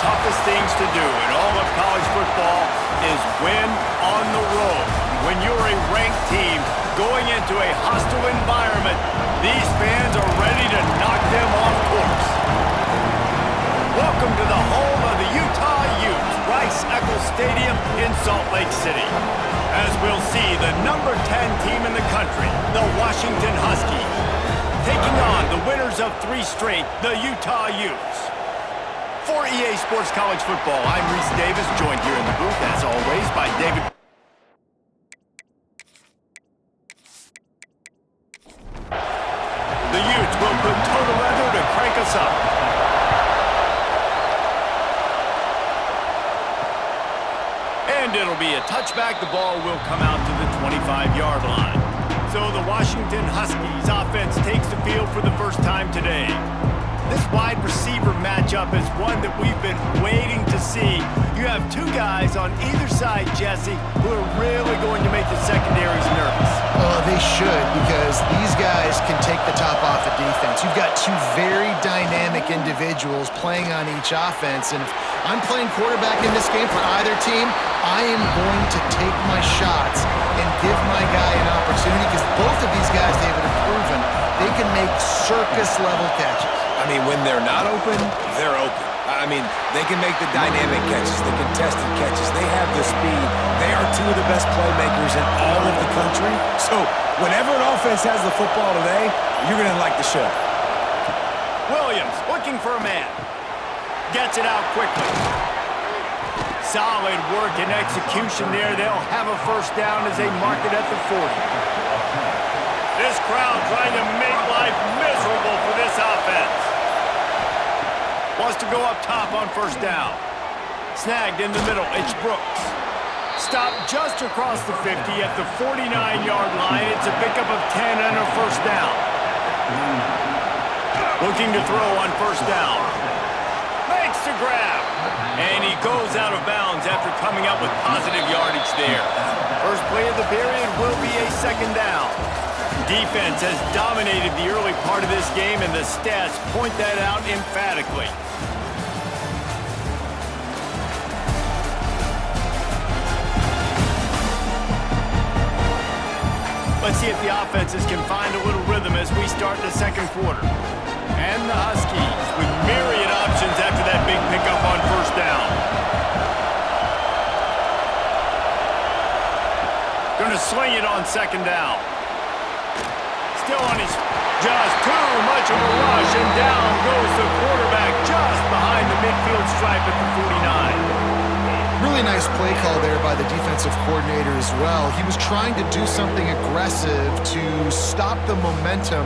toughest things to do in all of college football is win on the road. When you're a ranked team going into a hostile environment, these fans are ready to knock them off course. Welcome to the home of the Utah Utes, Rice-Eccles Stadium in Salt Lake City. As we'll see, the number 10 team in the country, the Washington Huskies, taking on the winners of 3 straight, the Utah Utes. For EA Sports College Football, I'm Reese Davis, joined here in the booth, as always, by David. The Utes will put total leather to crank us up. And it'll be a touchback. The ball will come out to the 25-yard line. So the Washington Huskies offense takes the field for the first time today. This wide receiver matchup is one that we've been waiting to see. You have 2 guys on either side, Jesse, who are really going to make the secondaries nervous. Well, they should, because these guys can take the top off the defense. You've got 2 very dynamic individuals playing on each offense, and if I'm playing quarterback in this game for either team, I am going to take my shots and give my guy an opportunity, because both of these guys, David, have proven they can make circus-level catches. I mean, when they're not open, they're open. I mean, they can make the dynamic catches, the contested catches. They have the speed. They are 2 of the best playmakers in all of the country. So whenever an offense has the football today, you're going to like the show. Williams looking for a man. Gets it out quickly. Solid work and execution there. They'll have a first down as they mark it at the 40. This crowd trying to make life miserable for this offense. Wants to go up top on first down. Snagged in the middle. It's Brooks. Stopped just across the 50 at the 49-yard line. It's a pickup of 10 and a first down. Looking to throw on first down. Makes the grab. And he goes out of bounds after coming up with positive yardage there. First play of the period will be a second down. Defense has dominated the early part of this game, and the stats point that out emphatically. Let's see if the offenses can find a little rhythm as we start the second quarter. And the Huskies with myriad options after that big pickup on first down. Gonna sling it on second down. Still on his, just too much of a rush, and down goes the quarterback just behind the midfield stripe at the 49. Really nice play call there by the defensive coordinator as well. He was trying to do something aggressive to stop the momentum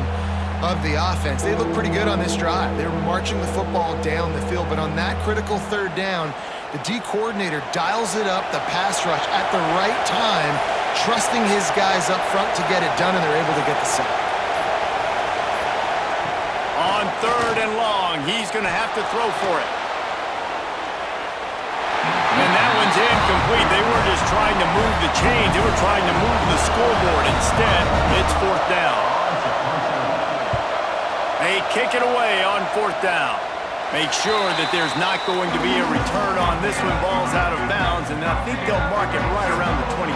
of the offense. They looked pretty good on this drive. They were marching the football down the field, but on that critical third down, the D coordinator dials it up, the pass rush at the right time, trusting his guys up front to get it done, and they're able to get the sack. On third and long, he's going to have to throw for it. And that one's incomplete. They were just trying to move the chains. They were trying to move the scoreboard. Instead, it's fourth down. They kick it away on fourth down. Make sure that there's not going to be a return on this one. Ball's out of bounds, and I think they'll mark it right around the 25.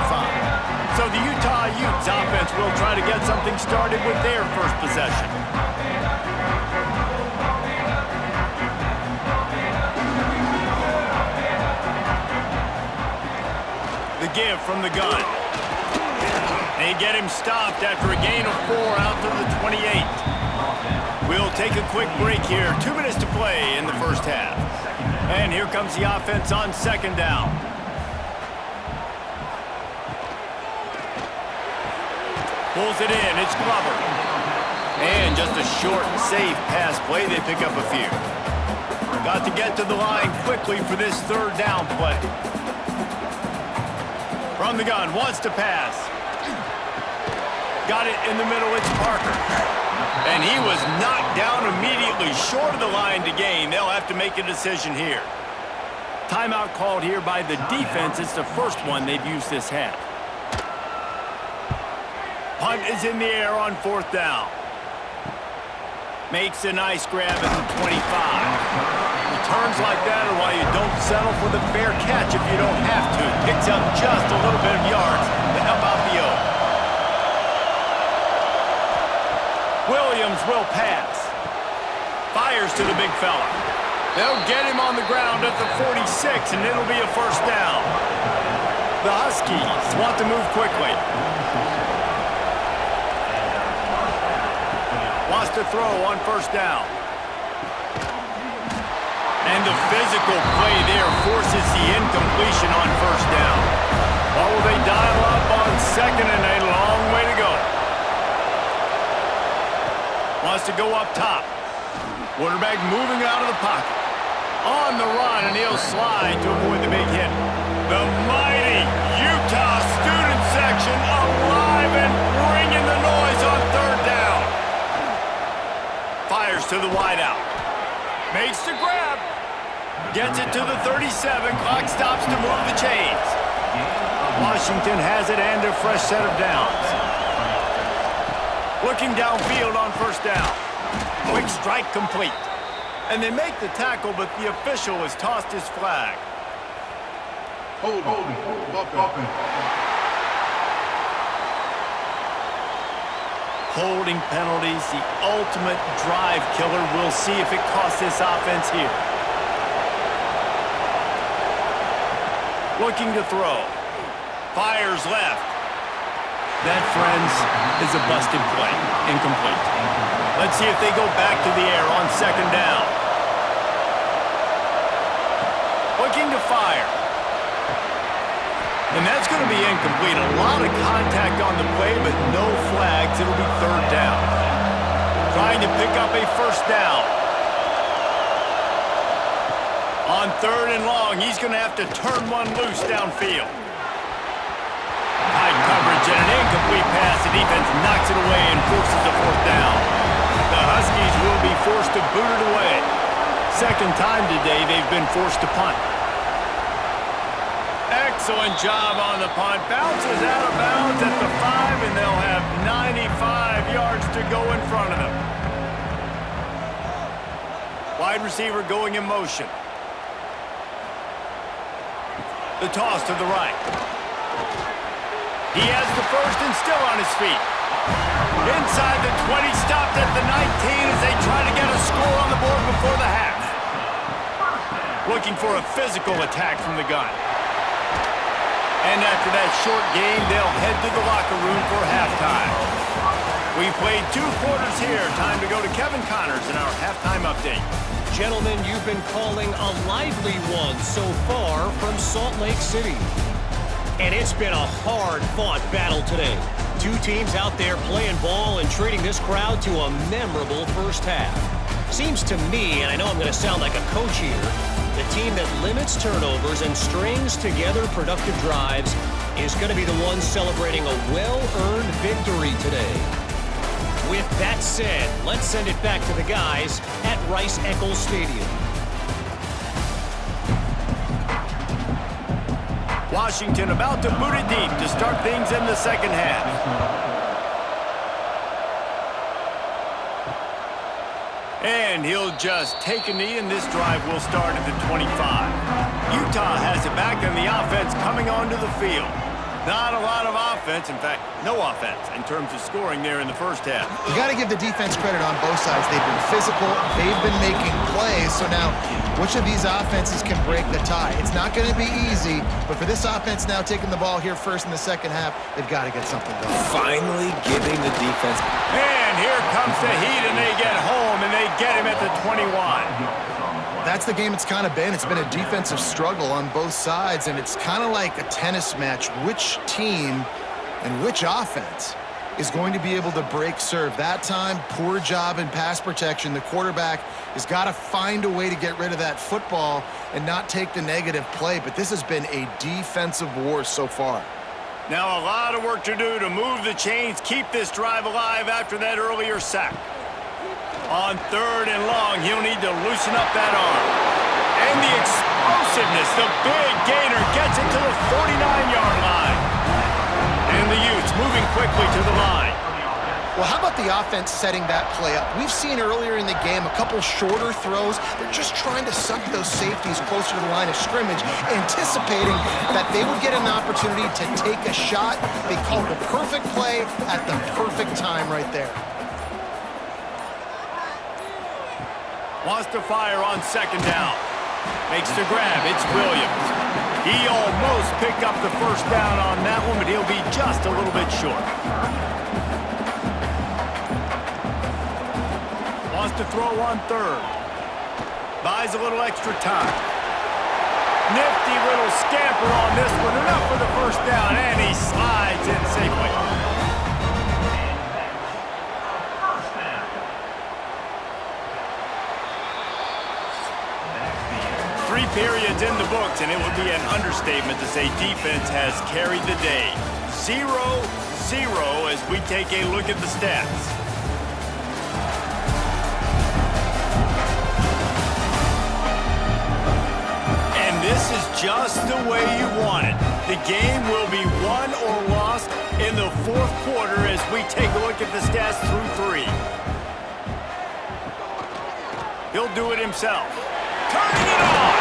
So the Utah Utes offense will try to get something started with their first possession. The give from the gun. They get him stopped after a gain of 4 out to the 28. We'll take a quick break here. 2 minutes to play in the first half. And here comes the offense on second down. Pulls it in. It's Glover. And just a short, safe pass play. They pick up a few. Got to get to the line quickly for this third down play. From the gun, wants to pass. Got it in the middle, it's Parker. And he was knocked down immediately, short of the line to gain. They'll have to make a decision here. Timeout called here by the defense. It's the first one they've used this half. Punt is in the air on fourth down. Makes a nice grab at the 25. Returns like that are why you don't settle for the fair catch if you don't have to. Picks up just a little bit of yards to help out the O. Williams will pass. Fires to the big fella. They'll get him on the ground at the 46, and it'll be a first down. The Huskies want to move quickly. Wants to throw on first down. And the physical play there forces the incompletion on first down. Or will they dial up on second and a long way to go? Wants to go up top. Quarterback moving out of the pocket. On the run, and he'll slide to avoid the big hit. The mighty Utah student section alive and bringing the noise on third down. Fires to the wideout. Makes the grab. Gets it to the 37. Clock stops to move the chains. Washington has it and a fresh set of downs. Looking downfield on first down. Quick strike complete. And they make the tackle, but the official has tossed his flag. Holding penalties, the ultimate drive killer. We'll see if it costs this offense here. Looking to throw. Fires left. That, friends, is a busted play. Incomplete. Let's see if they go back to the air on second down. Looking to fire. And that's going to be incomplete. A lot of contact on the play, but no flags. It'll be third down. Trying to pick up a first down. On third and long, he's going to have to turn one loose downfield. Tight coverage and an incomplete pass. The defense knocks it away and forces a fourth down. The Huskies will be forced to boot it away. Second time today they've been forced to punt. Excellent job on the punt. Bounces out of bounds at the 5, and they'll have 95 yards to go in front of them. Wide receiver going in motion. The toss to the right. He has the first and still on his feet. Inside the 20, stopped at the 19 as they try to get a score on the board before the half. Looking for a physical attack from the gun. And after that short game, they'll head to the locker room for halftime. We've played 2 quarters here. Time to go to Kevin Connors in our halftime update. Gentlemen, you've been calling a lively one so far from Salt Lake City. And it's been a hard-fought battle today. 2 teams out there playing ball and treating this crowd to a memorable first half. Seems to me, and I know I'm going to sound like a coach here, the team that limits turnovers and strings together productive drives is going to be the one celebrating a well-earned victory today. With that said, let's send it back to the guys at Rice-Eccles Stadium. Washington about to boot it deep to start things in the second half. And he'll just take a knee, and this drive will start at the 25. Utah has it back, and the offense coming onto the field. Not a lot of offense, in fact, no offense in terms of scoring there in the first half. You got to give the defense credit on both sides. They've been physical. They've been making plays. So now, which of these offenses can break the tie? It's not going to be easy, but for this offense now taking the ball here first in the second half, they've got to get something going. Finally giving the defense. And here comes the heat, and they get home, and they get him at the 21. That's the game it's kind of been. It's been a defensive struggle on both sides, and it's kind of like a tennis match. Which team and which offense is going to be able to break serve? That time, poor job in pass protection. The quarterback has got to find a way to get rid of that football and not take the negative play, but this has been a defensive war so far. Now a lot of work to do to move the chains, keep this drive alive after that earlier sack. On third and long, he'll need to loosen up that arm. And the explosiveness, the big gainer gets it to the 49-yard line. And the Utes moving quickly to the line. Well, how about the offense setting that play up? We've seen earlier in the game a couple shorter throws. They're just trying to suck those safeties closer to the line of scrimmage, anticipating that they would get an opportunity to take a shot. They called the perfect play at the perfect time right there. Wants to fire on second down. Makes the grab. It's Williams. He almost picked up the first down on that one, but he'll be just a little bit short. Wants to throw on third. Buys a little extra time. Nifty little scamper on this one. Enough for the first down, and he slides in safely. 3 periods in the books, and it would be an understatement to say defense has carried the day. 0-0 as we take a look at the stats. And this is just the way you want it. The game will be won or lost in the fourth quarter as we take a look at the stats through 3. He'll do it himself. Turning it on!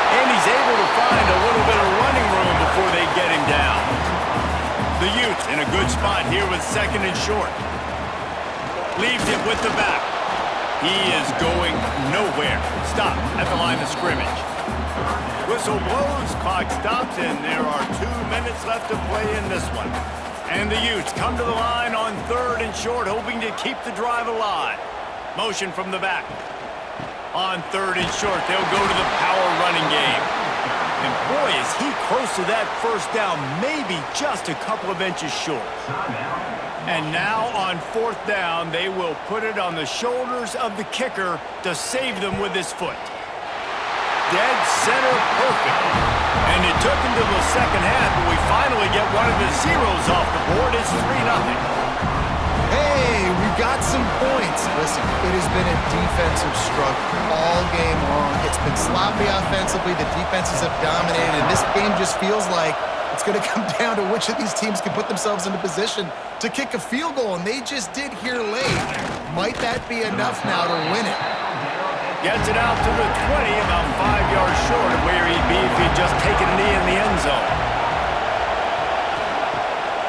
And he's able to find a little bit of running room before they get him down. The Utes in a good spot here with second and short. Leaves it with the back. He is going nowhere. Stop at the line of scrimmage. Whistle blows, clock stops, and there are 2 minutes left to play in this one. And the Utes come to the line on third and short, hoping to keep the drive alive. Motion from the back. On third and short, they'll go to the power running game. And boy, is he close to that first down, maybe just a couple of inches short. And now on fourth down, they will put it on the shoulders of the kicker to save them with his foot. Dead center perfect. And it took him to the second half, but we finally get one of the zeros off the board. It's 3-0. Hey, we got some points. Listen, it has been a defensive struggle all game long. It's been sloppy offensively. The defenses have dominated, and this game just feels like it's going to come down to which of these teams can put themselves into position to kick a field goal, and they just did here late. Might that be enough now to win it? Gets it out to the 20, about 5 yards short of where he'd be if he'd just taken a knee in the end zone.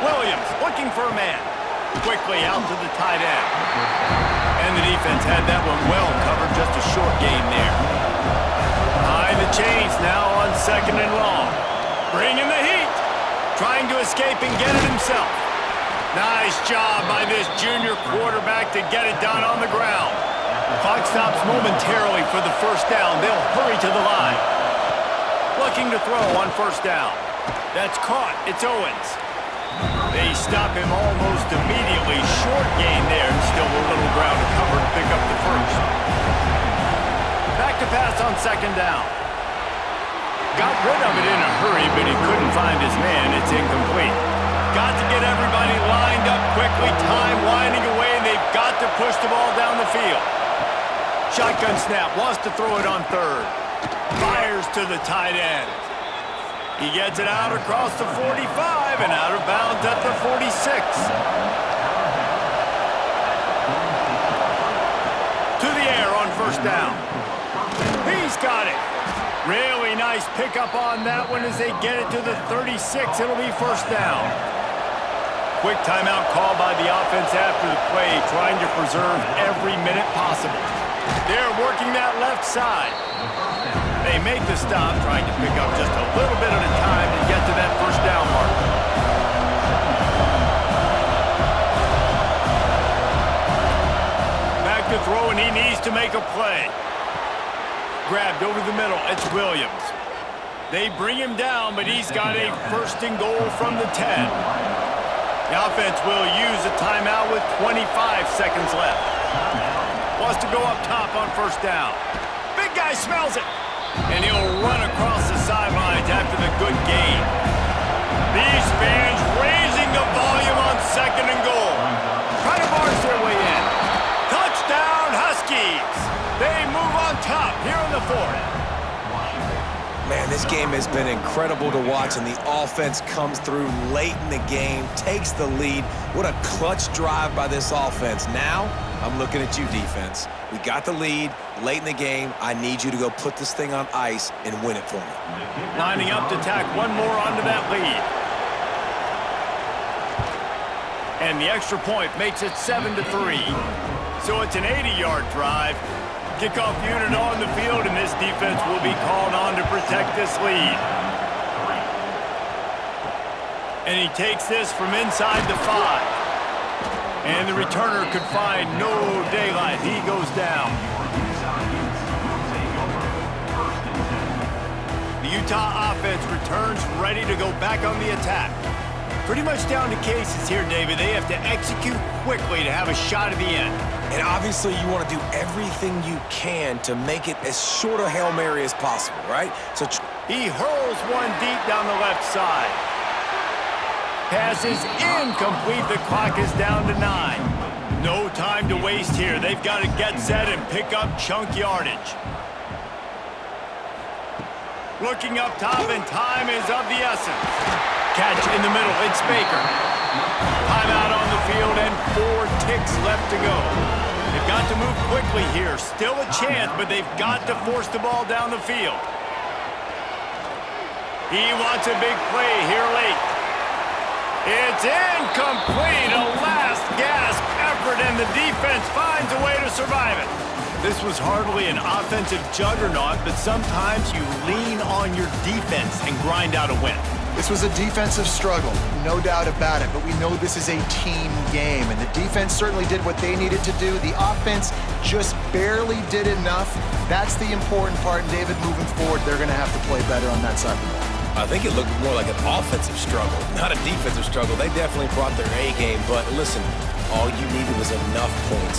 Williams looking for a man. Quickly out to the tight end. And the defense had that one well covered, just a short gain there. High the chains now on second and long. Bringing the heat. Trying to escape and get it himself. Nice job by this junior quarterback to get it done on the ground. Clock stops momentarily for the first down. They'll hurry to the line. Looking to throw on first down. That's caught. It's Owens. They stop him almost immediately. Short gain there, and still a little ground to cover to pick up the first. Back to pass on second down. Got rid of it in a hurry, but he couldn't find his man. It's incomplete. Got to get everybody lined up quickly. Time winding away, and they've got to push the ball down the field. Shotgun snap. Wants to throw it on third. Fires to the tight end. He gets it out across the 45 and out of bounds at the 46. To the air on first down. He's got it. Really nice pickup on that one as they get it to the 36. It'll be first down. Quick timeout call by the offense after the play, trying to preserve every minute possible. They're working that left side. They make the stop, trying to pick up just a little bit at a time to get to that first down mark. Back to throw, and he needs to make a play. Grabbed over the middle. It's Williams. They bring him down, but he's got a first and goal from the 10. The offense will use a timeout with 25 seconds left. Wants to go up top on first down. Big guy smells it. And he'll run across the sidelines after the good gain. These fans raising the volume on second and goal. Try to barge their way in. Touchdown, Huskies. They move on top here in the fourth. Man, This game has been incredible to watch, and the offense comes through late in the game, takes the lead. What a clutch drive by this offense. Now, I'm looking at you, defense. We got the lead late in the game. I need you to go put this thing on ice and win it for me. Lining up to tack one more onto that lead. And the extra point makes it 7-3. So it's an 80-yard drive. Kickoff unit on the field, and this defense will be called on to protect this lead. And he takes this from inside the 5. And the returner could find no daylight. He goes down. The Utah offense returns ready to go back on the attack. Pretty much down to cases here, David. They have to execute quickly to have a shot at the end. And obviously you want to do everything you can to make it as short a Hail Mary as possible, right? So he hurls one deep down the left side. Pass is incomplete. The clock is down to 9. No time to waste here. They've got to get set and pick up chunk yardage. Looking up top, and time is of the essence. Catch in the middle. It's Baker. Timeout on the field and 4 ticks left to go. They've got to move quickly here. Still a chance, but they've got to force the ball down the field. He wants a big play here late. It's incomplete. A last gasp effort, and the defense finds a way to survive it. This was hardly an offensive juggernaut, but sometimes you lean on your defense and grind out a win. This was a defensive struggle, no doubt about it, but we know this is a team game, and the defense certainly did what they needed to do. The offense just barely did enough. That's the important part, and David, moving forward, they're going to have to play better on that side of the ball. I think it looked more like an offensive struggle, not a defensive struggle. They definitely brought their A game, but listen, all you needed was enough points.